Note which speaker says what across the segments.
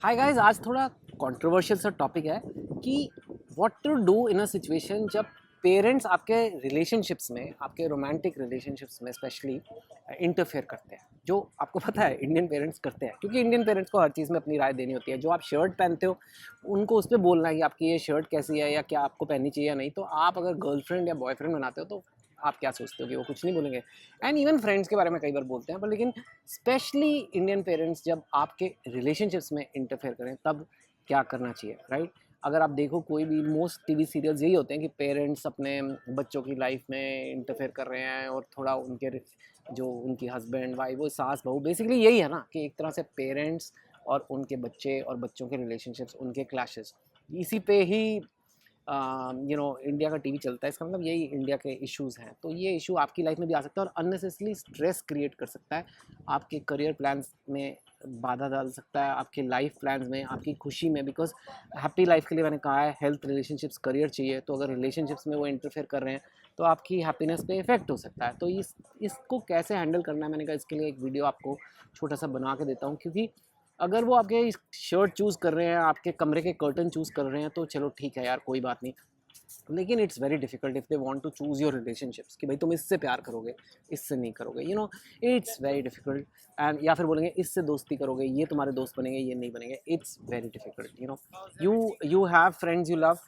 Speaker 1: Hi guys, आज थोड़ा controversial सा टॉपिक है कि what to do in a situation जब पेरेंट्स आपके रिलेशनशिप्स में, आपके रोमांटिक रिलेशनशिप्स में स्पेशली इंटरफेयर करते हैं। जो आपको पता है इंडियन पेरेंट्स करते हैं, क्योंकि इंडियन पेरेंट्स को हर चीज़ में अपनी राय देनी होती है। जो आप शर्ट पहनते हो उनको उस पर बोलना है कि आपकी ये शर्ट कैसी है या क्या आपको पहननी चाहिए या नहीं। तो आप अगर गर्लफ्रेंड या बॉयफ्रेंड बनाते हो तो आप क्या सोचते हो कि वो कुछ नहीं बोलेंगे। एंड इवन फ्रेंड्स के बारे में कई बार बोलते हैं, पर लेकिन स्पेशली इंडियन पेरेंट्स जब आपके रिलेशनशिप्स में इंटरफेयर करें तब क्या करना चाहिए, राइट? अगर आप देखो कोई भी मोस्ट टीवी सीरियल्स यही होते हैं कि पेरेंट्स अपने बच्चों की लाइफ में इंटरफेयर कर रहे हैं और थोड़ा उनके जो उनकी हस्बैंड वाइफ वो सास बहू बेसिकली यही है ना कि एक तरह से पेरेंट्स और उनके बच्चे और बच्चों के रिलेशनशिप्स, उनके क्लैशेस, इसी पे ही इंडिया का टीवी चलता है। इसका मतलब यही इंडिया के इश्यूज़ हैं। तो ये इशू आपकी लाइफ में भी आ सकता है और अननेसेसरी स्ट्रेस क्रिएट कर सकता है, आपके करियर प्लान्स में बाधा डाल सकता है, आपके लाइफ प्लान्स में, आपकी खुशी में। बिकॉज हैप्पी लाइफ के लिए मैंने कहा है हेल्थ, रिलेशनशिप्स, करियर चाहिए। तो अगर रिलेशनशिप्स में वो इंटरफेयर कर रहे हैं तो आपकी हैप्पीनेस पे इफेक्ट हो सकता है। तो इसको कैसे हैंडल करना है, मैंने कहा इसके लिए एक वीडियो आपको छोटा सा बना के देता हूँ। क्योंकि अगर वो आपके शर्ट चूज़ कर रहे हैं, आपके कमरे के कर्टन चूज़ कर रहे हैं तो चलो ठीक है यार, कोई बात नहीं। लेकिन it's very difficult if they want to choose your relationships कि भाई तुम इससे प्यार करोगे, इससे नहीं करोगे। It's very difficult. एंड या फिर बोलेंगे इससे दोस्ती करोगे, ये तुम्हारे दोस्त बनेंगे, ये नहीं बनेंगे। It's very difficult. You have friends you love,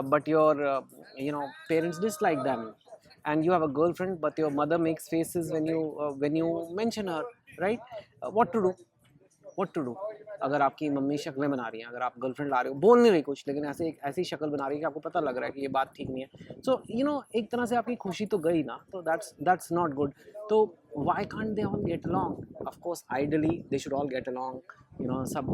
Speaker 1: but your parents dislike them, and you have a girlfriend but your mother makes faces when you mention her, right? What to do? What to do? अगर आपकी mummy शक्लें बना रही हैं, अगर आप girlfriend ला रहे हो, बोल नहीं रही कुछ, लेकिन ऐसे एक ऐसी शक्ल बना रही है कि आपको पता लग रहा है कि ये बात ठीक नहीं है। सो एक तरह से आपकी खुशी तो गई ना, तो दैट्स नॉट गुड। तो why can't they all get along? Of course ideally they should all get along. सब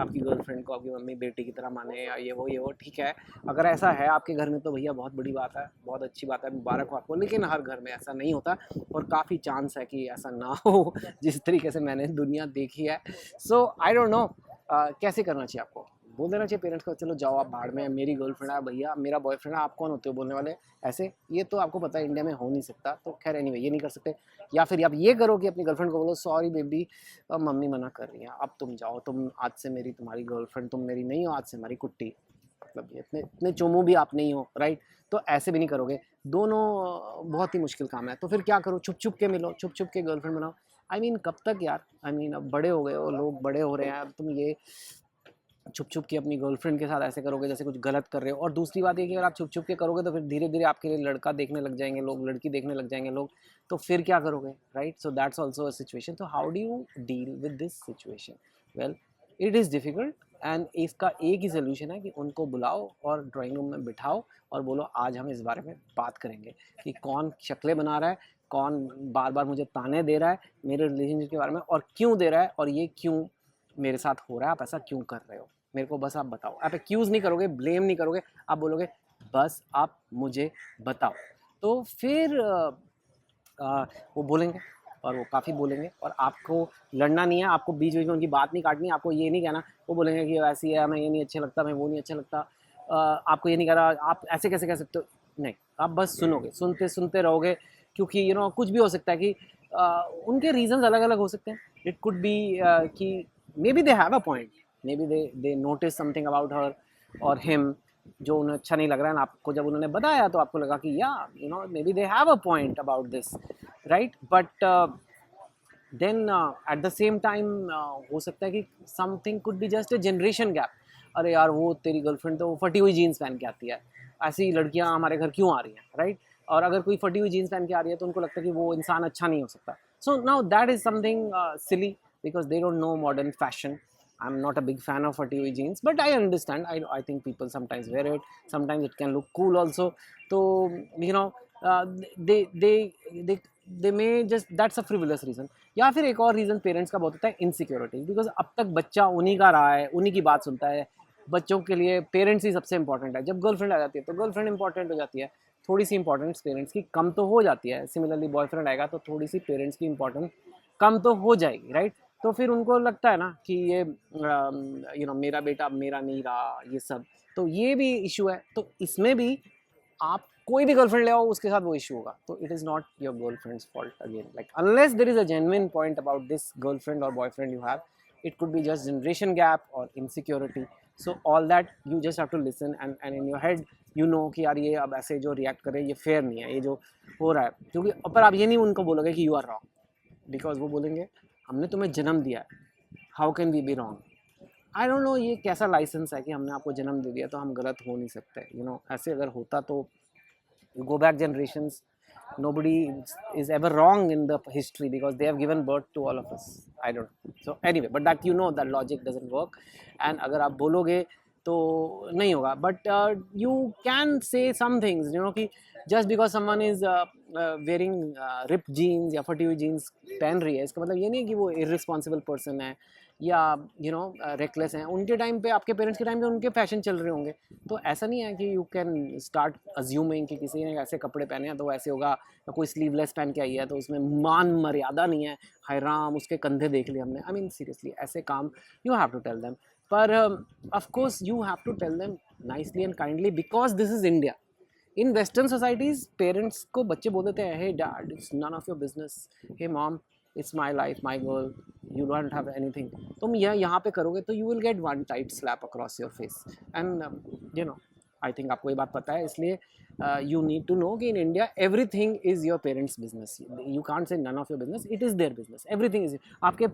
Speaker 1: आपकी गर्लफ्रेंड को आपकी मम्मी बेटी की तरह माने, या ये वो ठीक है। अगर ऐसा है आपके घर में तो भैया बहुत बड़ी बात है, बहुत अच्छी बात है, मुबारक हो आपको। लेकिन हर घर में ऐसा नहीं होता और काफ़ी चांस है कि ऐसा ना हो जिस तरीके से मैंने दुनिया देखी है। सो आई डोंट नो कैसे करना चाहिए आपको। बोल देना चाहिए पेरेंट्स को चलो जाओ आप भाड़ में, मेरी गर्लफ्रेंड है भैया, मेरा बॉयफ्रेंड है, आप कौन होते हो बोलने वाले ऐसे? ये तो आपको पता है इंडिया में हो नहीं सकता। तो खैर एनीवे ये नहीं कर सकते। या फिर आप ये करो कि अपनी गर्लफ्रेंड को बोलो सॉरी बेबी, मम्मी मना कर रही है, अब तुम जाओ, तुम आज से मेरी तुम्हारी गर्लफ्रेंड, तुम मेरी नहीं हो, आज से हमारी कुट्टी। मतलब ये इतने इतने चोमू भी आप नहीं हो, राइट? तो ऐसे भी नहीं करोगे। दोनों बहुत ही मुश्किल काम है। तो फिर क्या करो? छुप छुप के मिलो, छुप छुप के गर्लफ्रेंड बनाओ। कब तक यार? अब बड़े हो गए हो, लोग बड़े हो रहे हैं, अब तुम ये छुप छुप के अपनी गर्लफ्रेंड के साथ ऐसे करोगे जैसे कुछ गलत कर रहे हो। और दूसरी बात ये कि अगर आप छुप छुप के करोगे तो फिर धीरे धीरे आपके लिए लड़का देखने लग जाएंगे लोग, लड़की देखने लग जाएंगे लोग। तो फिर क्या करोगे, right? So that's also a situation. तो how do you deal with this situation? Well, it is difficult. And इसका एक ही सोल्यूशन है कि उनको बुलाओ और ड्राइंग रूम में बिठाओ और बोलो आज हम इस बारे में बात करेंगे कि कौन शक्लें बना रहा है, कौन बार बार मुझे ताने दे रहा है मेरे रिलेशनशिप के बारे में, और क्यों दे रहा है, और ये क्यों मेरे साथ हो रहा है, आप ऐसा क्यों कर रहे हो, मेरे को बस आप बताओ। आप एक्यूज़ नहीं करोगे, ब्लेम नहीं करोगे, आप बोलोगे बस आप मुझे बताओ। तो फिर वो बोलेंगे और वो काफ़ी बोलेंगे और आपको लड़ना नहीं है, आपको बीच बीच में उनकी बात नहीं काटनी, आपको ये नहीं कहना। वो बोलेंगे कि ऐसी है, हमें ये नहीं अच्छा लगता, हमें वो नहीं अच्छा लगता, आपको ये नहीं कहना, आप ऐसे कैसे कह सकते हो। नहीं, आप बस सुनोगे, सुनते सुनते रहोगे। क्योंकि कुछ भी हो सकता है कि उनके रीजंस अलग अलग हो सकते हैं। इट कुड बी कि may be they have a point, may be they notice something about her और हिम जो उन्हें अच्छा नहीं लग रहा है। आपको जब उन्होंने बताया तो आपको लगा कि या maybe they have a point about this, right? But then at the same time हो सकता है कि something could be just a generation gap. अरे यार वो तेरी गर्लफ्रेंड तो फटी हुई जीन्स पहन के आती है, ऐसी लड़कियां हमारे घर क्यों आ रही हैं, राइट? और अगर कोई फटी हुई जीन्स पहन के आ रही है तो उनको लगता है कि वो इंसान अच्छा नहीं हो सकता। So now that is something silly because they don't know modern fashion. I'm not a big fan of fati hui jeans, but I understand. I think people sometimes wear it. Sometimes it can look cool also. So uh, they they they they may just, that's a frivolous reason. या फिर एक और reason parents का बहुत होता है insecurity, because अब तक बच्चा उन्हीं का रहा है, उन्हीं की बात सुनता है। बच्चों के लिए पेरेंट्स ही सबसे इंपॉर्टेंट है। जब गर्लफ्रेंड आ जाती है तो गर्लफ्रेंड इंपॉर्टेंट हो जाती है, थोड़ी सी इंपॉर्टेंस पेरेंट्स की कम तो हो जाती है। सिमिलरली बॉयफ्रेंड आएगा तो थोड़ी सी पेरेंट्स की इंपॉर्टेंस कम तो हो जाएगी, राइट? तो फिर उनको लगता है ना कि ये मेरा बेटा मेरा नहीं रहा, ये सब। तो ये भी इशू है। तो इसमें भी आप कोई भी गर्लफ्रेंड ले आओ उसके साथ वो इशू होगा। तो it is not your girlfriend's fault again, like unless there is a genuine point about this girlfriend और boyfriend you have, it could be just generation gap or insecurity. So all that you just have to listen, and in your head you know कि यार ये अब ऐसे जो react करे ये fair नहीं है, ये जो हो रहा है, क्योंकि पर आप ये नहीं उनको बोलोगे कि यू आर रॉन्ग, बिकॉज वो बोलेंगे हमने तुम्हें जन्म दिया है, how can we be wrong. I don't know ये कैसा लाइसेंस है कि हमने आपको जन्म दे दिया तो हम गलत हो नहीं सकते, यू नो। ऐसे अगर होता तो go back generations, nobody is ever wrong in the history because they have given birth to all of us. I don't know. So anyway, but that, you know, that logic doesn't work, and अगर आप बोलोगे तो नहीं होगा, but you can say some things, you know, कि just because someone is wearing ripped jeans या फटी हुई jeans पहन रही है, इसका मतलब ये नहीं कि वो irresponsible person है या यू नो रेकलेस हैं। उनके टाइम पे, आपके पेरेंट्स के टाइम पे उनके फैशन चल रहे होंगे, तो ऐसा नहीं है कि यू कैन स्टार्ट अज्यूमिंग कि किसी ने ऐसे कपड़े पहने हैं तो ऐसे होगा, या कोई स्लीवलेस पहन के आई है तो उसमें मान मर्यादा नहीं है, हाय राम उसके कंधे देख लिए हमने। आई मीन सीरियसली ऐसे काम you have to tell them, पर of course you have to tell them nicely and kindly, because this is India. In Western societies parents को बच्चे बोल देते हैं, hey dad it's none of your business, hey mom it's my life my girl, you don't have anything. तुम यह यहाँ पे करोगे तो you will get one tight slap across your face, and you know I think आपको ये बात पता है, इसलिए यू नीड टू नो कि in India everything is your parents business. You can't say none of your business, it is their business, everything is. आपके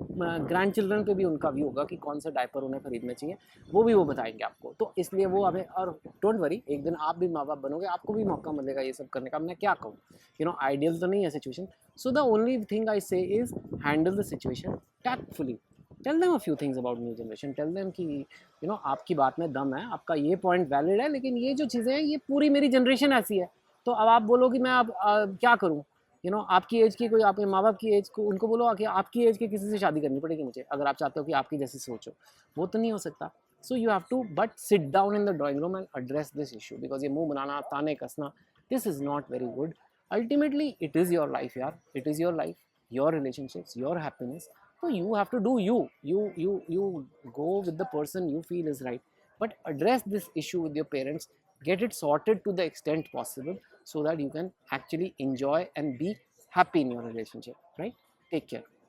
Speaker 1: grandchildren पे भी उनका व्यू होगा कि कौन सा डायपर उन्हें खरीदना चाहिए, वो भी वो बताएंगे आपको। तो इसलिए वो हमें, और डोंट वरी, एक दिन आप भी माँ बाप बनोगे, आपको भी मौका मिलेगा ये सब करने का। मैं क्या कहूँ, यू नो आइडियल तो नहीं है situation. So the only thing I say is handle the situation tactfully, tell them a few things about new generation, tell them कि यू नो आपकी बात में दम है, आपका ये पॉइंट वैलिड है, लेकिन ये जो चीज़ें हैं ये पूरी मेरी जनरेशन ऐसी है, तो अब आप बोलो कि मैं अब क्या करूँ, यू नो आपकी एज की कोई, आपके माँ बाप की एज को उनको बोलो कि आपकी एज के किसी से शादी करनी पड़ेगी मुझे, अगर आप चाहते हो कि आपकी जैसी सोच हो, वो तो नहीं हो सकता। So you have to but sit down in the drawing room and address this issue, because ये मुंह बनाना, ताने कसना, this is not very good. Ultimately it is your life यार, it is your life, your relationships, your happiness. So you have to do you go with the person you feel is right, but address this issue with your parents, get it sorted to the extent possible so that you can actually enjoy and be happy in your relationship, right? Take care.